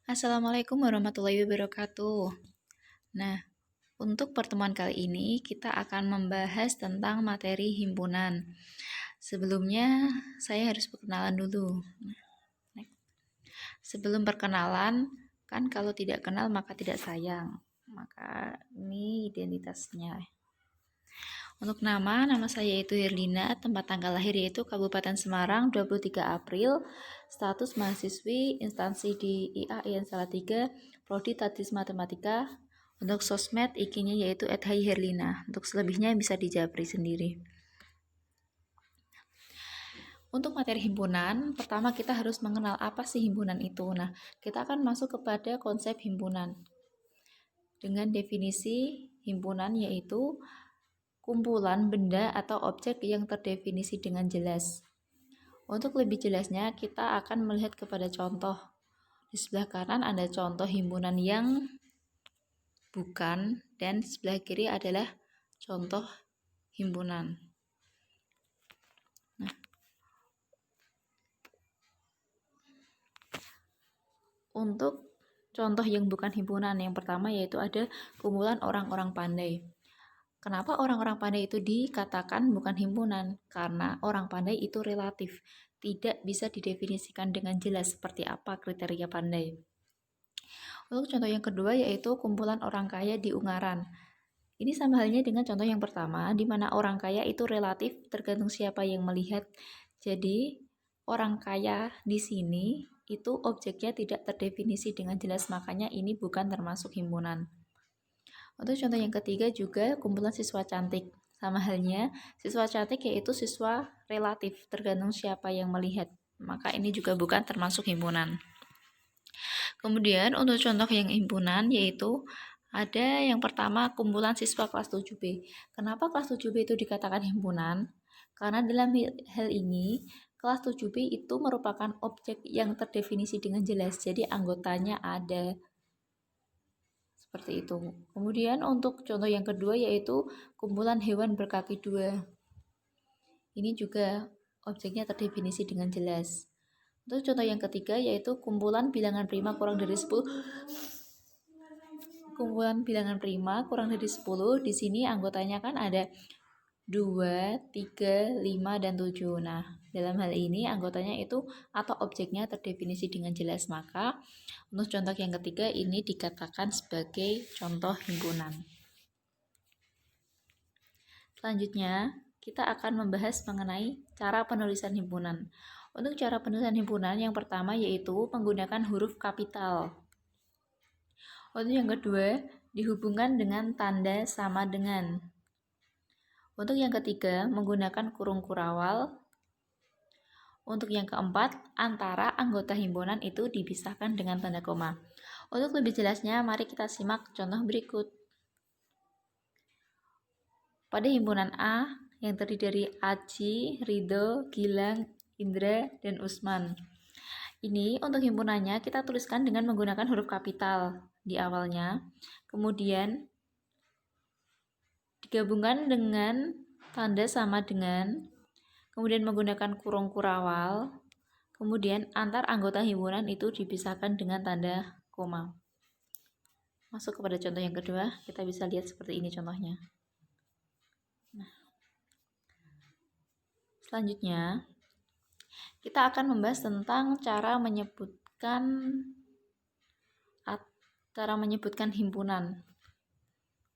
Assalamualaikum warahmatullahi wabarakatuh. Nah, untuk pertemuan kali ini kita akan membahas tentang materi himpunan. Sebelumnya, saya harus perkenalan dulu. Sebelum perkenalan, kan kalau tidak kenal maka tidak sayang. Maka ini identitasnya. Untuk nama saya itu Herlina, tempat tanggal lahir yaitu Kabupaten Semarang 23 April, status mahasiswi instansi di IAIN Salatiga, Prodi Tadris Matematika. Untuk sosmed IG-nya yaitu @hayherlina. Untuk selebihnya bisa dijapri sendiri. Untuk materi himpunan, pertama kita harus mengenal apa sih himpunan itu. Nah, kita akan masuk kepada konsep himpunan. Dengan definisi himpunan yaitu kumpulan benda atau objek yang terdefinisi dengan jelas. Untuk lebih jelasnya, kita akan melihat kepada contoh. Di sebelah kanan ada contoh himpunan yang bukan, dan sebelah kiri adalah contoh himpunan. Nah, untuk contoh yang bukan himpunan, yang pertama yaitu ada kumpulan orang-orang pandai. Kenapa orang-orang pandai itu dikatakan bukan himpunan? Karena orang pandai itu relatif, tidak bisa didefinisikan dengan jelas seperti apa kriteria pandai. Untuk contoh yang kedua yaitu kumpulan orang kaya di Ungaran. Ini sama halnya dengan contoh yang pertama, di mana orang kaya itu relatif tergantung siapa yang melihat. Jadi, orang kaya di sini itu objeknya tidak terdefinisi dengan jelas, makanya ini bukan termasuk himpunan. Untuk contoh yang ketiga juga kumpulan siswa cantik. Sama halnya, siswa cantik yaitu siswa relatif, tergantung siapa yang melihat. Maka ini juga bukan termasuk himpunan. Kemudian untuk contoh yang himpunan yaitu ada yang pertama kumpulan siswa kelas 7B. Kenapa kelas 7B itu dikatakan himpunan? Karena dalam hal ini kelas 7B itu merupakan objek yang terdefinisi dengan jelas. Jadi anggotanya ada. Seperti itu. Kemudian untuk contoh yang kedua yaitu kumpulan hewan berkaki dua. Ini juga objeknya terdefinisi dengan jelas. Untuk contoh yang ketiga yaitu kumpulan bilangan prima kurang dari 10. Kumpulan bilangan prima kurang dari 10. Di sini anggotanya kan ada 2, 3, 5, dan 7. Nah, dalam hal ini anggotanya itu atau objeknya terdefinisi dengan jelas. Maka untuk contoh yang ketiga ini dikatakan sebagai contoh himpunan. Selanjutnya, kita akan membahas mengenai cara penulisan himpunan. Untuk cara penulisan himpunan yang pertama yaitu menggunakan huruf kapital. Untuk yang kedua, dihubungkan dengan tanda sama dengan. Untuk yang ketiga, menggunakan kurung kurawal. Untuk yang keempat, antara anggota himpunan itu dipisahkan dengan tanda koma. Untuk lebih jelasnya, mari kita simak contoh berikut. Pada himpunan A, yang terdiri dari Aji, Ridho, Gilang, Indra, dan Usman. Ini untuk himpunannya kita tuliskan dengan menggunakan huruf kapital di awalnya. Kemudian digabungkan dengan tanda sama dengan. Kemudian menggunakan kurung kurawal. Kemudian antar anggota himpunan itu dipisahkan dengan tanda koma. Masuk kepada contoh yang kedua, kita bisa lihat seperti ini contohnya. Selanjutnya, kita akan membahas tentang cara menyebutkan himpunan.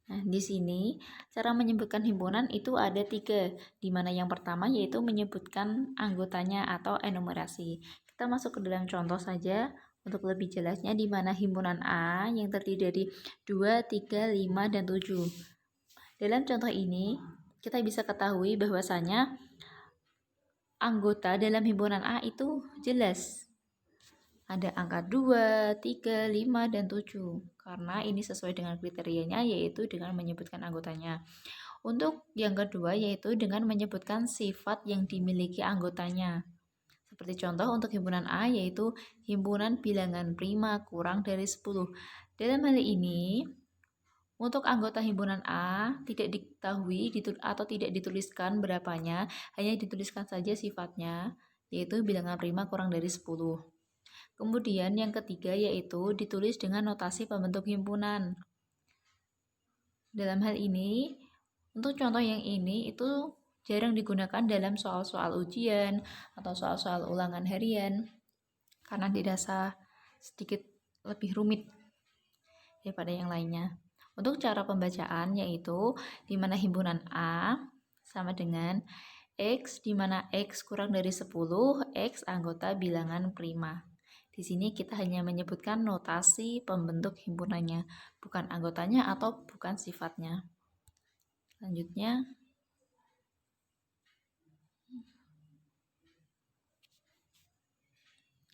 Nah, di sini cara menyebutkan himpunan itu ada 3, di mana yang pertama yaitu menyebutkan anggotanya atau enumerasi. Kita masuk ke dalam contoh saja untuk lebih jelasnya, di mana himpunan A yang terdiri dari 2, 3, 5, dan 7. Dalam contoh ini, kita bisa ketahui bahwasanya anggota dalam himpunan A itu jelas. Ada angka 2, 3, 5, dan 7. Karena ini sesuai dengan kriterianya yaitu dengan menyebutkan anggotanya. Untuk yang kedua yaitu dengan menyebutkan sifat yang dimiliki anggotanya. Seperti contoh untuk himpunan A yaitu himpunan bilangan prima kurang dari 10. Dalam hal ini, untuk anggota himpunan A tidak diketahui atau tidak dituliskan berapanya, hanya dituliskan saja sifatnya, yaitu bilangan prima kurang dari 10. Kemudian yang ketiga yaitu ditulis dengan notasi pembentuk himpunan. Dalam hal ini, untuk contoh yang ini itu jarang digunakan dalam soal-soal ujian atau soal-soal ulangan harian karena dirasa sedikit lebih rumit daripada yang lainnya. Untuk cara pembacaan yaitu di mana himpunan A sama dengan X di mana X kurang dari 10, X anggota bilangan prima. Di sini kita hanya menyebutkan notasi pembentuk himpunannya, bukan anggotanya atau bukan sifatnya. Selanjutnya,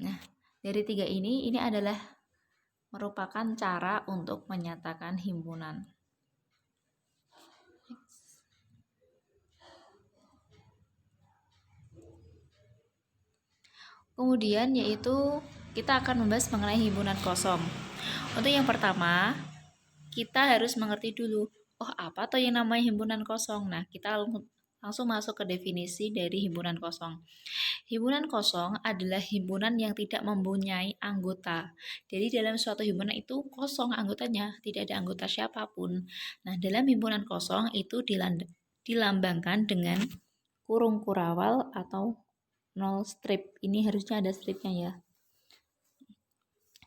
nah dari tiga ini adalah merupakan cara untuk menyatakan himpunan. Kemudian yaitu kita akan membahas mengenai himpunan kosong. Untuk yang pertama, kita harus mengerti dulu, oh apa tuh yang namanya himpunan kosong? Nah, kita langsung masuk ke definisi dari himpunan kosong. Himpunan kosong adalah himpunan yang tidak mempunyai anggota. Jadi dalam suatu himpunan itu kosong anggotanya, tidak ada anggota siapapun. Nah, dalam himpunan kosong itu dilambangkan dengan kurung kurawal atau nol strip. Ini harusnya ada stripnya ya.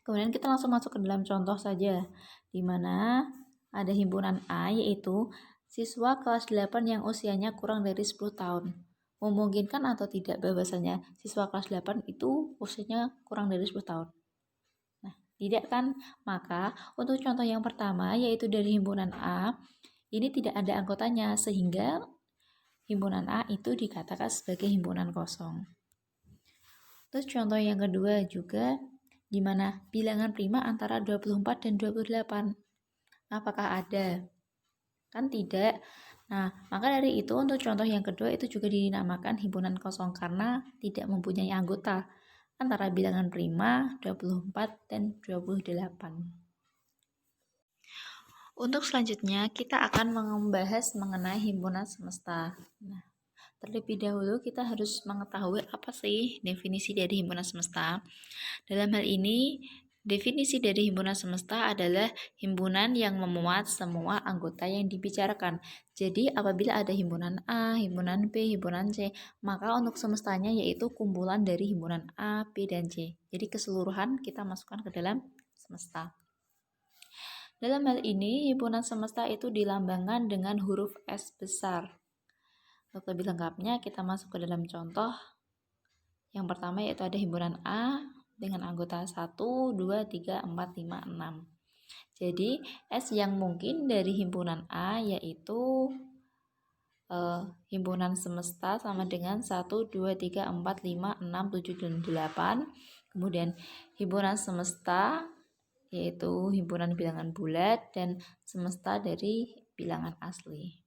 Kemudian kita langsung masuk ke dalam contoh saja, di mana ada himpunan A yaitu siswa kelas 8 yang usianya kurang dari 10 tahun. Memungkinkan atau tidak bahwasanya siswa kelas 8 itu usianya kurang dari 10 tahun? Nah, tidak kan? Maka untuk contoh yang pertama yaitu dari himpunan A, ini tidak ada anggotanya sehingga himpunan A itu dikatakan sebagai himpunan kosong. Terus contoh yang kedua juga di mana bilangan prima antara 24 dan 28. Apakah ada? Kan tidak. Nah, maka dari itu untuk contoh yang kedua itu juga dinamakan himpunan kosong karena tidak mempunyai anggota antara bilangan prima 24 dan 28. Untuk selanjutnya kita akan membahas mengenai himpunan semesta. Nah, terlebih dahulu kita harus mengetahui apa sih definisi dari himpunan semesta. Dalam hal ini, definisi dari himpunan semesta adalah himpunan yang memuat semua anggota yang dibicarakan. Jadi, apabila ada himpunan A, himpunan B, himpunan C, maka untuk semestanya yaitu kumpulan dari himpunan A, B, dan C. Jadi, keseluruhan kita masukkan ke dalam semesta. Dalam hal ini, himpunan semesta itu dilambangkan dengan huruf S besar. Untuk lebih lengkapnya, kita masuk ke dalam contoh. Yang pertama yaitu ada himpunan A dengan anggota 1, 2, 3, 4, 5, 6. Jadi, S yang mungkin dari himpunan A yaitu himpunan semesta sama dengan 1, 2, 3, 4, 5, 6, 7, dan 8. Kemudian himpunan semesta yaitu himpunan bilangan bulat dan semesta dari bilangan asli.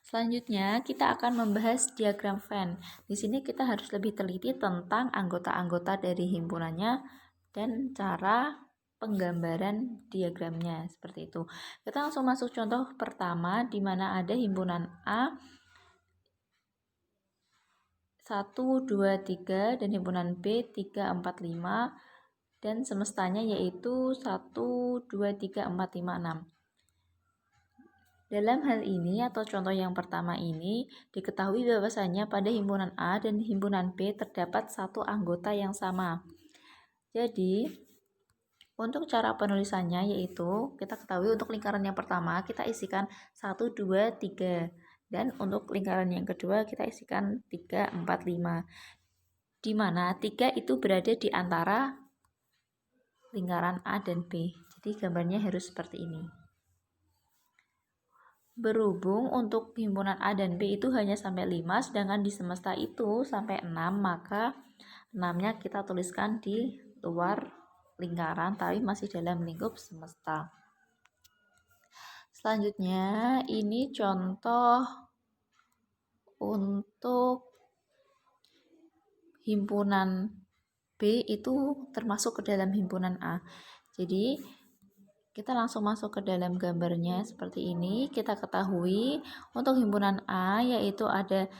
Selanjutnya, kita akan membahas diagram Venn. Di sini kita harus lebih teliti tentang anggota-anggota dari himpunannya dan cara penggambaran diagramnya seperti itu. Kita langsung masuk contoh pertama di mana ada himpunan A 1, 2, 3 dan himpunan B 3, 4, 5 dan semestanya yaitu 1, 2, 3, 4, 5, 6. Dalam hal ini atau contoh yang pertama ini, diketahui bahwasanya pada himpunan A dan himpunan B terdapat satu anggota yang sama. Jadi, untuk cara penulisannya yaitu, kita ketahui untuk lingkaran yang pertama kita isikan 1, 2, 3. Dan untuk lingkaran yang kedua kita isikan 3, 4, 5. Di mana 3 itu berada di antara lingkaran A dan B. Jadi gambarnya harus seperti ini. Berhubung untuk himpunan A dan B itu hanya sampai 5, sedangkan di semesta itu sampai 6, maka 6-nya kita tuliskan di luar lingkaran, tapi masih dalam lingkup semesta. Selanjutnya, ini contoh untuk himpunan B itu termasuk ke dalam himpunan A. Jadi, kita langsung masuk ke dalam gambarnya seperti ini. Kita ketahui untuk himpunan A yaitu ada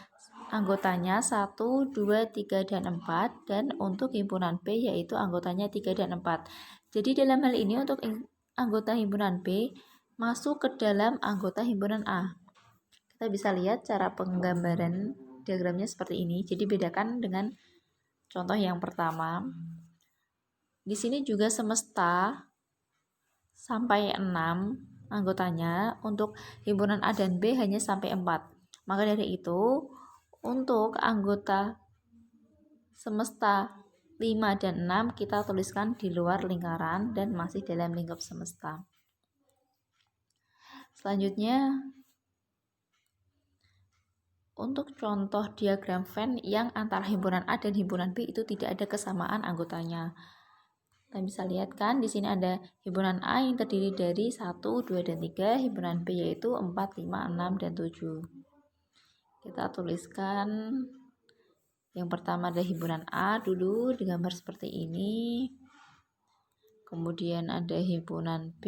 anggotanya 1, 2, 3, dan 4, dan untuk himpunan B yaitu anggotanya 3 dan 4. Jadi dalam hal ini untuk anggota himpunan B masuk ke dalam anggota himpunan A. Kita bisa lihat cara penggambaran diagramnya seperti ini. Jadi bedakan dengan contoh yang pertama. Di sini juga semesta sampai 6 anggotanya, untuk himpunan A dan B hanya sampai 4. Maka dari itu, untuk anggota semesta 5 dan 6 kita tuliskan di luar lingkaran dan masih dalam lingkup semesta. Selanjutnya, untuk contoh diagram Venn yang antara himpunan A dan himpunan B itu tidak ada kesamaan anggotanya. Kita bisa lihat kan di sini ada himpunan A yang terdiri dari 1, 2, dan 3, himpunan B yaitu 4, 5, 6, dan 7. Kita tuliskan yang pertama ada himpunan A dulu digambar seperti ini. Kemudian ada himpunan B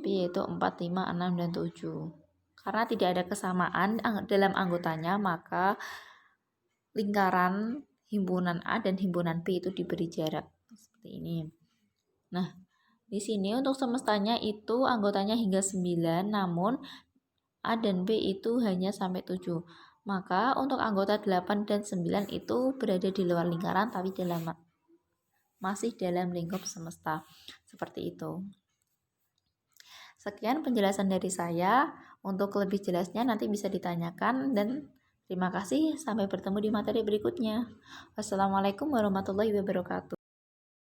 yaitu 4, 5, 6, dan 7. Karena tidak ada kesamaan dalam anggotanya, maka lingkaran himpunan A dan himpunan B itu diberi jarak seperti ini. Nah, di sini untuk semestanya itu anggotanya hingga 9, namun A dan B itu hanya sampai 7. Maka untuk anggota 8 dan 9 itu berada di luar lingkaran tapi masih dalam lingkup semesta. Seperti itu. Sekian penjelasan dari saya. Untuk lebih jelasnya nanti bisa ditanyakan, dan terima kasih. Sampai bertemu di materi berikutnya. Wassalamualaikum warahmatullahi wabarakatuh.